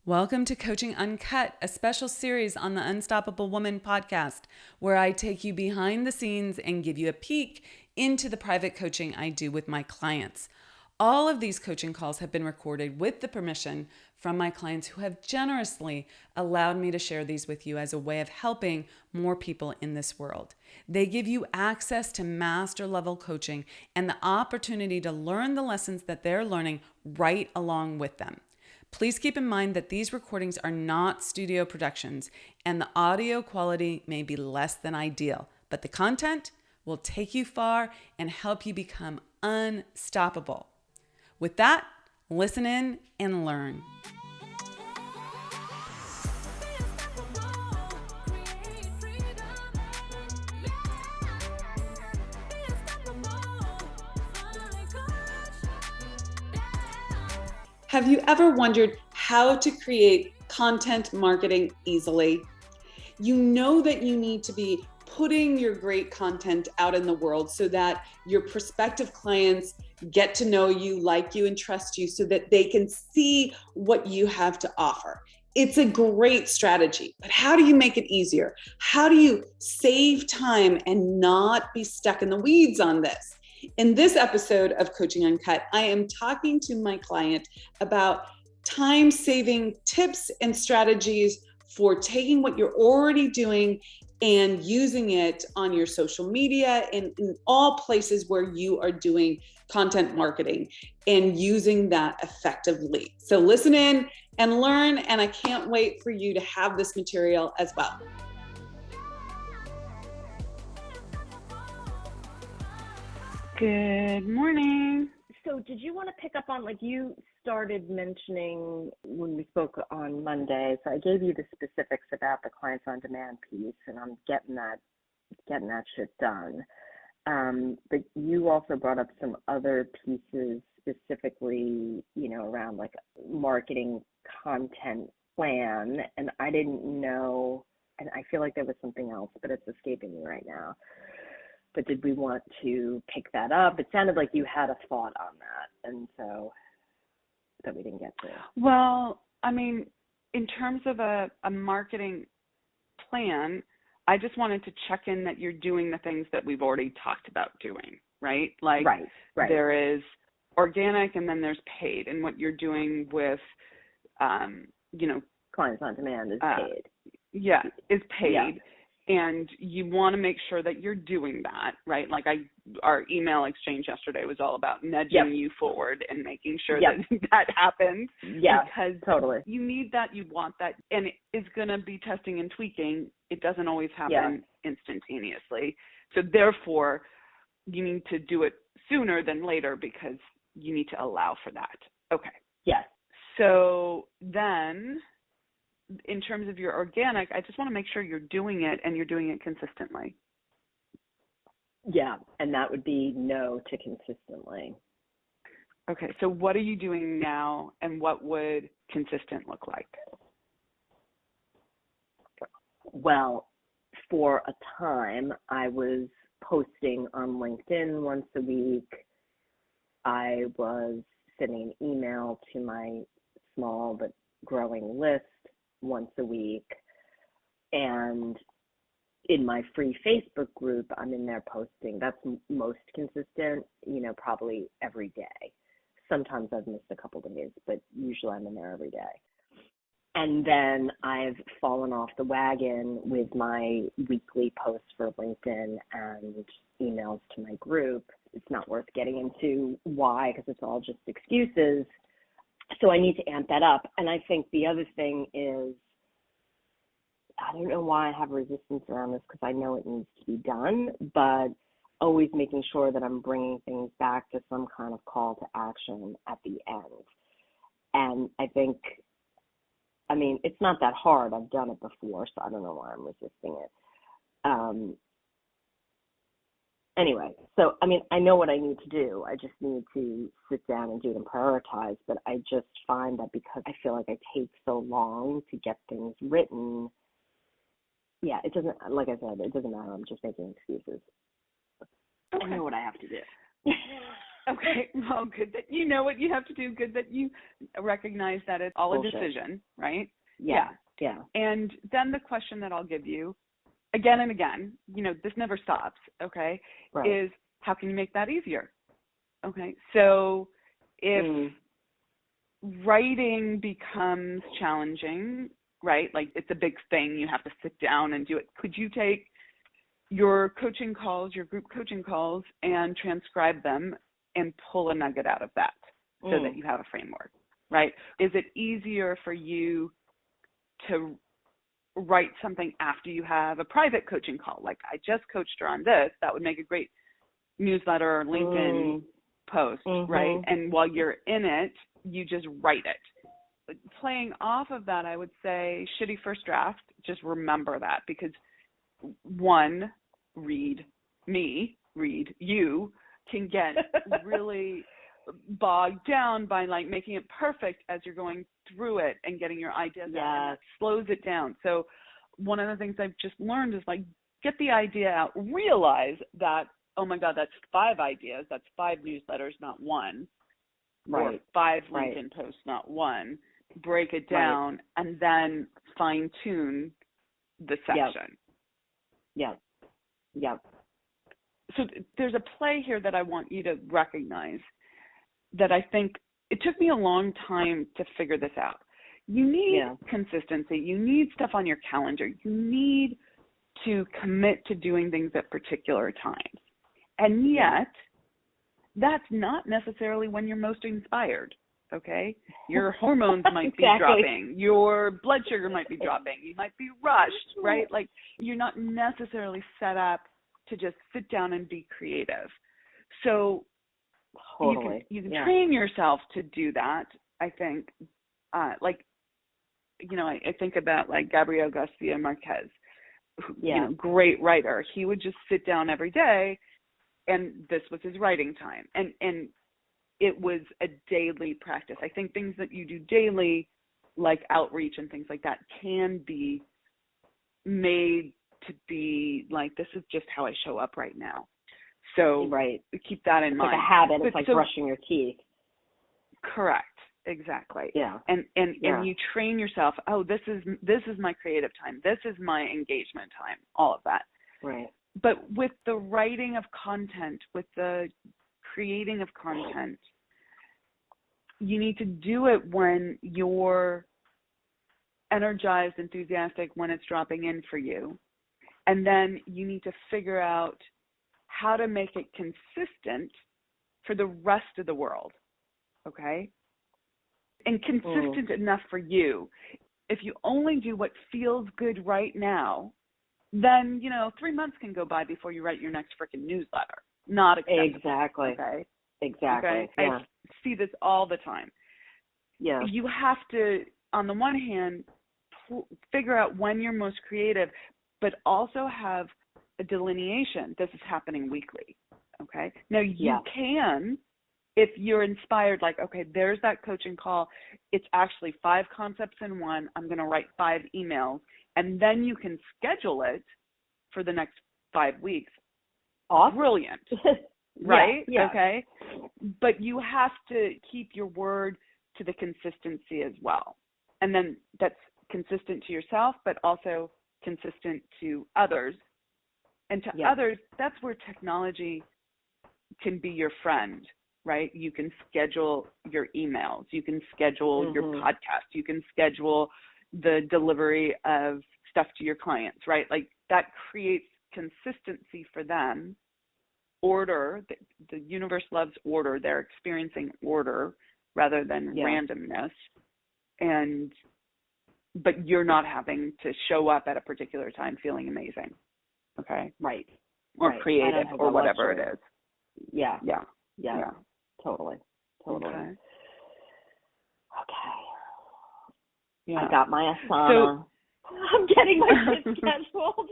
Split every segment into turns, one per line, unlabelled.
Welcome to Coaching Uncut, a special series on the Unstoppable Woman podcast, where I take you behind the scenes and give you a peek into the private coaching I do with my clients. All of these coaching calls have been recorded with the permission from my clients who have generously allowed me to share these with you as a way of helping more people in this world. They give you access to master level coaching and the opportunity to learn the lessons that they're learning right along with them. Please keep in mind that these recordings are not studio productions and the audio quality may be less than ideal, but the content will take you far and help you become unstoppable. With that, listen in and learn. Have you ever wondered how to create content marketing easily? You know that you need to be putting your great content out in the world so that your prospective clients get to know you, like you, and trust you so that they can see what you have to offer. It's a great strategy, but how do you make it easier? How do you save time and not be stuck in the weeds on this? In this episode of Coaching Uncut, I am talking to my client about time-saving tips and strategies for taking what you're already doing and using it on your social media and in all places where you are doing content marketing and using that effectively. So listen in and learn, and I can't wait for you to have this material as well. Good morning.
So did you want to pick up on, you started mentioning when we spoke on Monday, so I gave you the specifics about the clients on demand piece, and I'm getting that shit done. But you also brought up some other pieces specifically, around like marketing content plan, and I didn't know, and I feel like there was something else, but it's escaping me right now. But did we want to pick that up? It sounded like you had a thought on that, and so that we didn't get to.
Well, I mean, in terms of a marketing plan, I just wanted to check in that you're doing the things that we've already talked about doing, right? Like
right.
There is organic and then there's paid, and what you're doing with,
clients on demand is paid.
Is paid.
Yeah.
And you want to make sure that you're doing that, right? Like our email exchange yesterday was all about nudging you forward and making sure that happens.
Yeah,
because
totally.
You need that, you want that, and it is going to be testing and tweaking. It doesn't always happen instantaneously. So therefore, you need to do it sooner than later because you need to allow for that. Okay.
Yes.
So then, in terms of your organic, I just want to make sure you're doing it and you're doing it consistently.
Yeah, and that would be no to consistently.
Okay, so what are you doing now and what would consistent look like?
Well, for a time, I was posting on LinkedIn once a week. I was sending an email to my small but growing list once a week, and in my free Facebook group, I'm in there posting. That's most consistent, probably every day. Sometimes I've missed a couple of days, but usually I'm in there every day. And then I've fallen off the wagon with my weekly posts for LinkedIn and emails to my group. It's not worth getting into why, because it's all just excuses. So I need to amp that up. And I think the other thing is, I don't know why I have resistance around this because I know it needs to be done, but always making sure that I'm bringing things back to some kind of call to action at the end. And I think, it's not that hard. I've done it before, so I don't know why I'm resisting it. Anyway, so, I know what I need to do. I just need to sit down and do it and prioritize, but I just find that because I feel like I take so long to get things written, it doesn't, like I said, it doesn't matter. I'm just making excuses. Okay. I know what I have to do.
Okay, well, good that you know what you have to do. Good that you recognize that it's all
Bullshit.
a decision, right?
Yeah.
And then the question that I'll give you again and again, this never stops, okay,
Right.
is how can you make that easier? Okay, so if writing becomes challenging, right, like it's a big thing, you have to sit down and do it, could you take your coaching calls, your group coaching calls, and transcribe them and pull a nugget out of that so that you have a framework, right? Is it easier for you to write something after you have a private coaching call? Like, I just coached her on this. That would make a great newsletter or LinkedIn post, right? And while you're in it, you just write it. Playing off of that, I would say shitty first draft, just remember that, because one, read you can get really bogged down by like making it perfect as you're going through it and getting your ideas out, and it slows it down. So one of the things I've just learned is like, get the idea out, realize that, oh my God, that's 5 ideas, that's 5 newsletters, not one, or 5 LinkedIn posts, not one. Break it down and then fine tune the section.
Yep.
So there's a play here that I want you to recognize that I think it took me a long time to figure this out. You need consistency. You need stuff on your calendar. You need to commit to doing things at particular times. And yet, that's not necessarily when you're most inspired, okay? Your hormones might be dropping. Your blood sugar might be dropping. You might be rushed, right? Like, you're not necessarily set up to just sit down and be creative. So you can train yourself to do that, I think. I think about like Gabriel Garcia Marquez, who, great writer. He would just sit down every day, and this was his writing time. And it was a daily practice. I think things that you do daily, like outreach and things like that, can be made to be like, this is just how I show up right now. So keep that in mind.
It's like a habit. It's like brushing your teeth.
Correct. Exactly.
Yeah.
And you train yourself, oh, this is my creative time. This is my engagement time, all of that.
Right.
But with the writing of content, with the creating of content, you need to do it when you're energized, enthusiastic, when it's dropping in for you. And then you need to figure out how to make it consistent for the rest of the world, okay? And consistent enough for you. If you only do what feels good right now, then, 3 months can go by before you write your next freaking newsletter. Not acceptable.
Exactly.
Okay?
Exactly.
Okay?
Yeah.
I see this all the time.
Yeah.
You have to, on the one hand, figure out when you're most creative, but also have a delineation. This is happening weekly. Okay? Now, you can, if you're inspired, like, okay, there's that coaching call. It's actually 5 concepts in one. I'm going to write 5 emails. And then you can schedule it for the next 5 weeks.
Awesome.
Brilliant. Right?
Yeah.
Okay. But you have to keep your word to the consistency as well. And then that's consistent to yourself, but also consistent to others. And to others, that's where technology can be your friend, right? You can schedule your emails. You can schedule your podcast. You can schedule the delivery of stuff to your clients, right? Like, that creates consistency for them. Order, the universe loves order. They're experiencing order rather than randomness. But you're not having to show up at a particular time feeling amazing. Okay?
Right.
Or creative or whatever it is.
Yeah.
Yeah.
Totally.
Okay.
Yeah. I got my Asana. I'm getting my kids scheduled.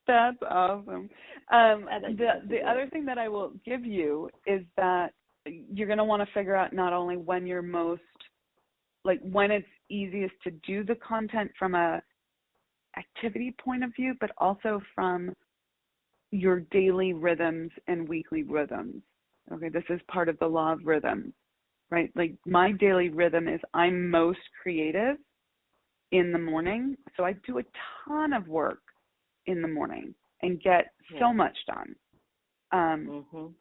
That's awesome. The other thing that I will give you is that you're going to want to figure out not only when you're most, like when it's easiest to do the content from a activity point of view, but also from your daily rhythms and weekly rhythms. Okay, this is part of the law of rhythm, right? Like my daily rhythm is I'm most creative in the morning. So I do a ton of work in the morning and get so much done. And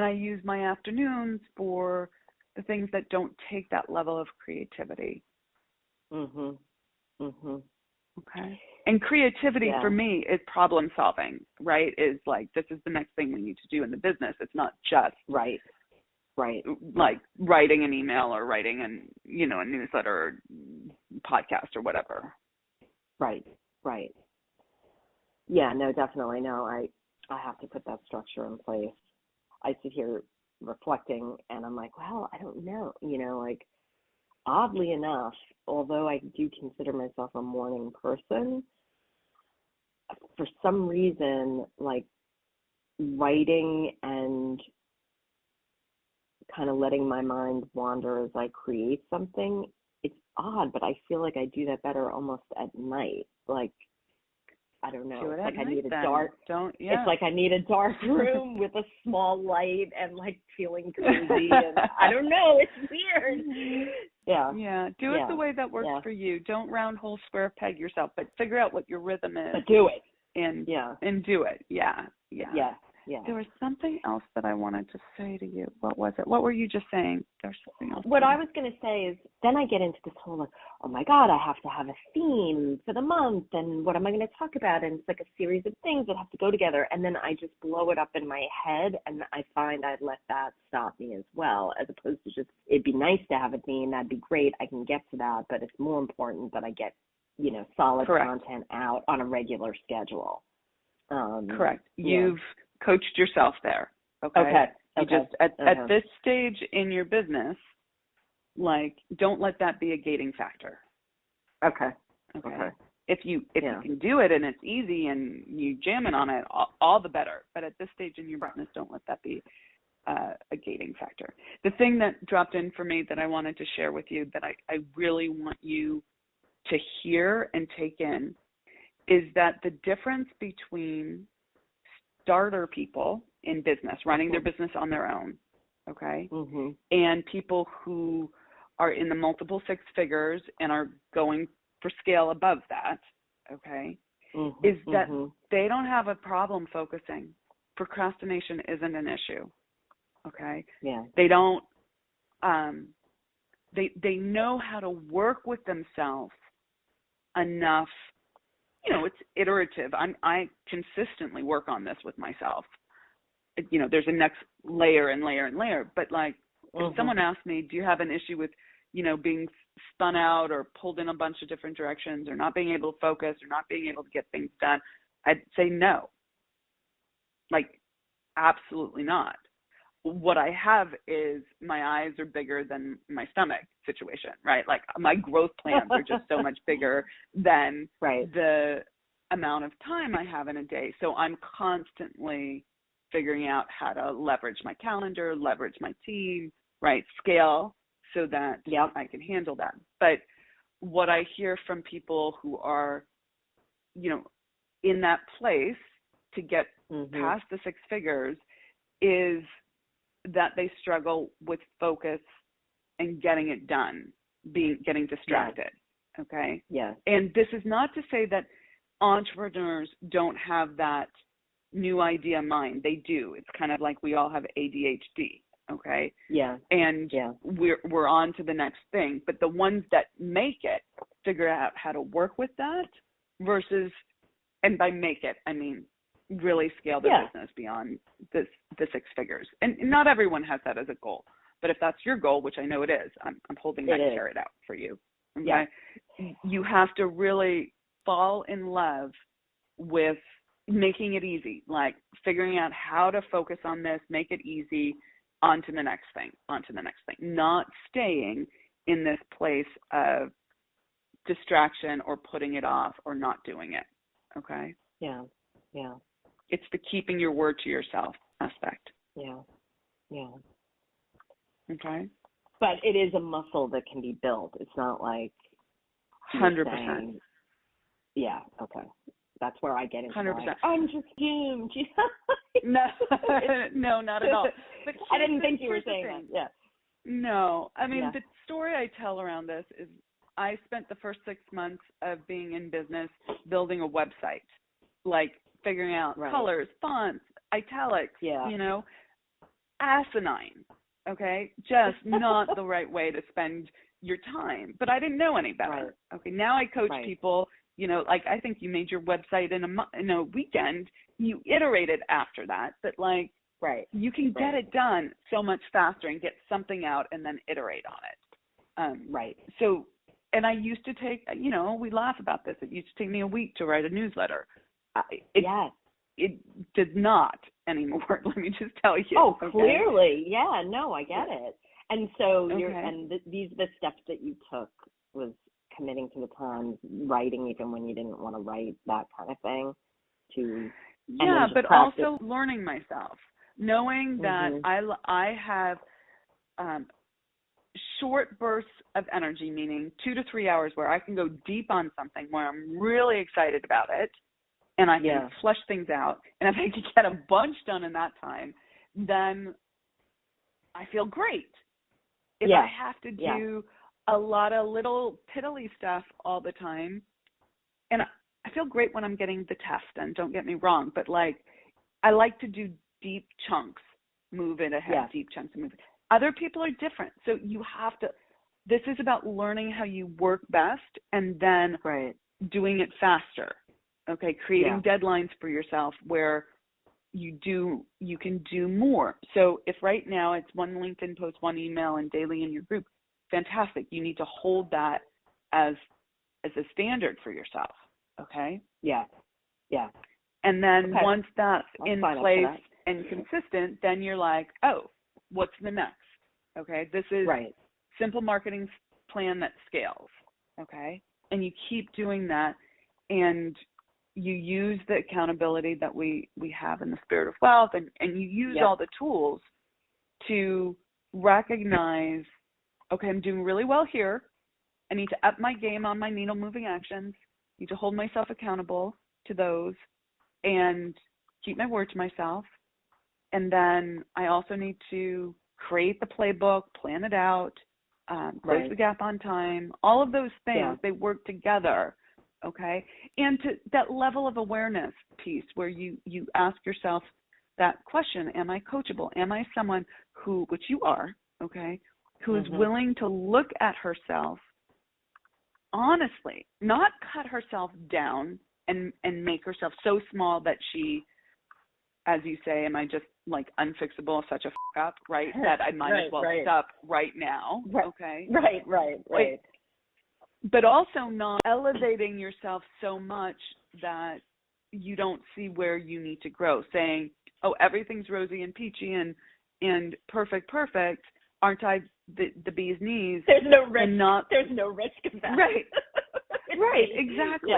I use my afternoons for the things that don't take that level of creativity. Okay. And creativity for me is problem solving, right? Is like, this is the next thing we need to do in the business. It's not just like writing an email or writing a newsletter or podcast or whatever.
Right. Yeah, no, definitely. No, I have to put that structure in place. I sit here reflecting and I'm like, well, I don't know, like oddly enough, although I do consider myself a morning person, for some reason, like writing and kind of letting my mind wander as I create something, it's odd, but I feel like I do that better almost at night. Like, I don't know. It's like I need a dark. It's like I need a dark room with a small light and like feeling cozy. And I don't know. It's weird. Yeah.
Do it the way that works for you. Don't round hole square peg yourself, but figure out what your rhythm is.
But do it.
And do it. Yeah. There was something else that I wanted to say to you. What was it? What were you just saying? There's something else.
What I was going to say is then I get into this whole like, oh my God, I have to have a theme for the month and what am I going to talk about? And it's like a series of things that have to go together. And then I just blow it up in my head and I find I let that stop me as well, as opposed to just, it'd be nice to have a theme. That'd be great. I can get to that, but it's more important that I get, solid content out on a regular schedule.
Correct. You've coached yourself there. Okay. You just at this stage in your business, like, don't let that be a gating factor. Okay. If you can do it and it's easy and you jamming on it, all the better. But at this stage in your business, don't let that be a gating factor. The thing that dropped in for me that I wanted to share with you that I really want you to hear and take in is that the difference between starter people in business, running their business on their own, and people who are in the multiple six figures and are going for scale above that, is that they don't have a problem focusing. Procrastination isn't an issue, They don't, they know how to work with themselves enough. It's iterative. I consistently work on this with myself. There's a next layer and layer and layer. But like, if someone asked me, do you have an issue with, being spun out or pulled in a bunch of different directions or not being able to focus or not being able to get things done? I'd say no. Like, absolutely not. What I have is my eyes are bigger than my stomach situation, right? Like my growth plans are just so much bigger than the amount of time I have in a day. So I'm constantly figuring out how to leverage my calendar, leverage my team, scale so that I can handle that. But what I hear from people who are, in that place to get past the six figures is that they struggle with focus and getting it done, getting distracted. And this is not to say that entrepreneurs don't have that new idea mind. They do. It's kind of like we all have ADHD. And we're on to the next thing. But the ones that make it figure out how to work with that versus, and by make it, I mean really scale their business beyond the six figures. And not everyone has that as a goal. But if that's your goal, which I know it is, I'm holding that carrot out for you. You have to really fall in love with making it easy, like figuring out how to focus on this, make it easy, on to the next thing, not staying in this place of distraction or putting it off or not doing it. It's the keeping your word to yourself aspect.
But it is a muscle that can be built. It's not like
100%.
That's where I get into
100%.
like, I'm just doomed.
No, no, not at all. But
I didn't think you were saying that. Yeah.
No, I mean,
Yeah.
the story I tell around this is I spent the first 6 months of being in business building a website, like figuring out colors, fonts, italics, asinine, okay? Just not the right way to spend your time. But I didn't know any better.
Right.
Okay, now I coach people, like I think you made your website in a weekend. You iterated after that, but like you can get it done so much faster and get something out and then iterate on it. So, and I used to take, we laugh about this. It used to take me a week to write a newsletter. It does not anymore. Let me just tell you.
Oh, clearly. Yeah, no, I get it. And so the steps that you took was committing to the time, writing even when you didn't want to write, that kind of thing. But practice.
Also learning myself, knowing that I have short bursts of energy, meaning 2 to 3 hours where I can go deep on something where I'm really excited about it and I can flush things out. And if I can get a bunch done in that time, then I feel great. If I have to do a lot of little piddly stuff all the time, and I feel great when I'm getting the test done, don't get me wrong, but like I like to do deep chunks, move it ahead, deep chunks and move it. Other people are different. So you have to, this is about learning how you work best and then doing it faster. Okay. Creating deadlines for yourself where you can do more. So if right now it's one LinkedIn post, one email, and daily in your group, fantastic. You need to hold that as a standard for yourself. Okay.
Yeah.
And then once that's in place and consistent, then you're like, oh, what's the next? Okay. This is simple marketing plan that scales. Okay. And you keep doing that, and you use the accountability that we have in the Spirit of Wealth, and you use all the tools to recognize, okay, I'm doing really well here. I need to up my game on my needle moving actions. I need to hold myself accountable to those and keep my word to myself. And then I also need to create the playbook, plan it out, close the gap on time. All of those things, they work together. Okay. And to that level of awareness piece where you ask yourself that question, am I coachable? Am I someone who, which you are, okay, who is willing to look at herself honestly, not cut herself down and make herself so small that she, as you say, am I just like unfixable, such a up, right? That I might as well stop right now. Okay.
Right.
But also not elevating yourself so much that you don't see where you need to grow, saying, oh, everything's rosy and peachy and perfect. Aren't I the bee's knees?
There's no risk. There's no risk of that.
Right, exactly.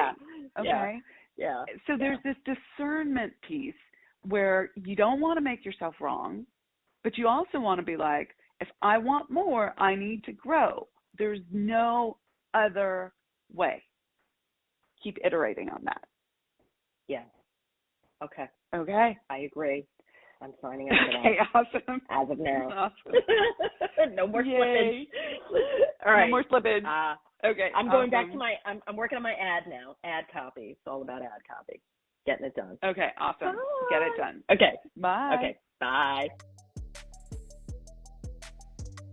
Okay.
Yeah.
So there's this discernment piece where you don't want to make yourself wrong, but you also want to be like, if I want more, I need to grow. There's no other way. Keep iterating on that.
Yeah. Okay. I agree. I'm signing up for that.
Okay, awesome.
As of now.
Awesome.
No more slippage. All right.
No more slippage. Okay.
I'm going back to I'm working on my ad now. Ad copy. It's all about ad copy. Getting it done.
Okay, awesome.
Bye.
Get it done.
Okay.
Bye.
Okay. Bye.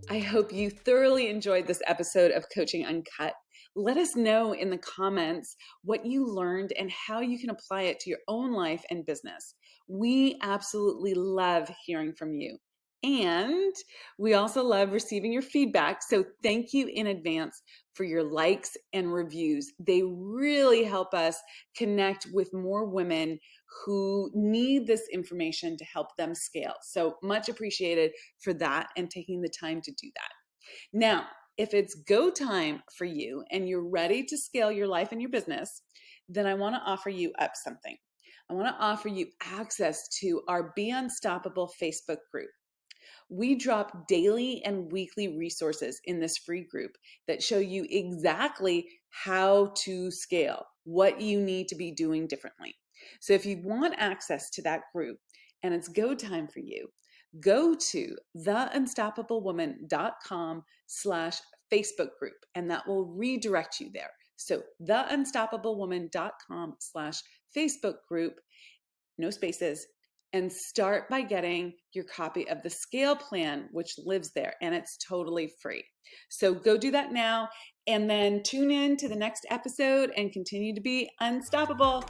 I hope you thoroughly enjoyed this episode of Coaching Uncut. Let us know in the comments what you learned and how you can apply it to your own life and business. We absolutely love hearing from you. And we also love receiving your feedback. So thank you in advance for your likes and reviews. They really help us connect with more women who need this information to help them scale. So much appreciated for that and taking the time to do that. Now, if it's go time for you and you're ready to scale your life and your business, then I want to offer you up something. I want to offer you access to our Be Unstoppable Facebook group. We drop daily and weekly resources in this free group that show you exactly how to scale. what you need to be doing differently. So if you want access to that group and it's go time for you, go to theunstoppablewoman.com/Facebook group, and that will redirect you there. So theunstoppablewoman.com/Facebook group, no spaces, and start by getting your copy of the scale plan, which lives there, and it's totally free. So go do that now, and then tune in to the next episode and continue to be unstoppable.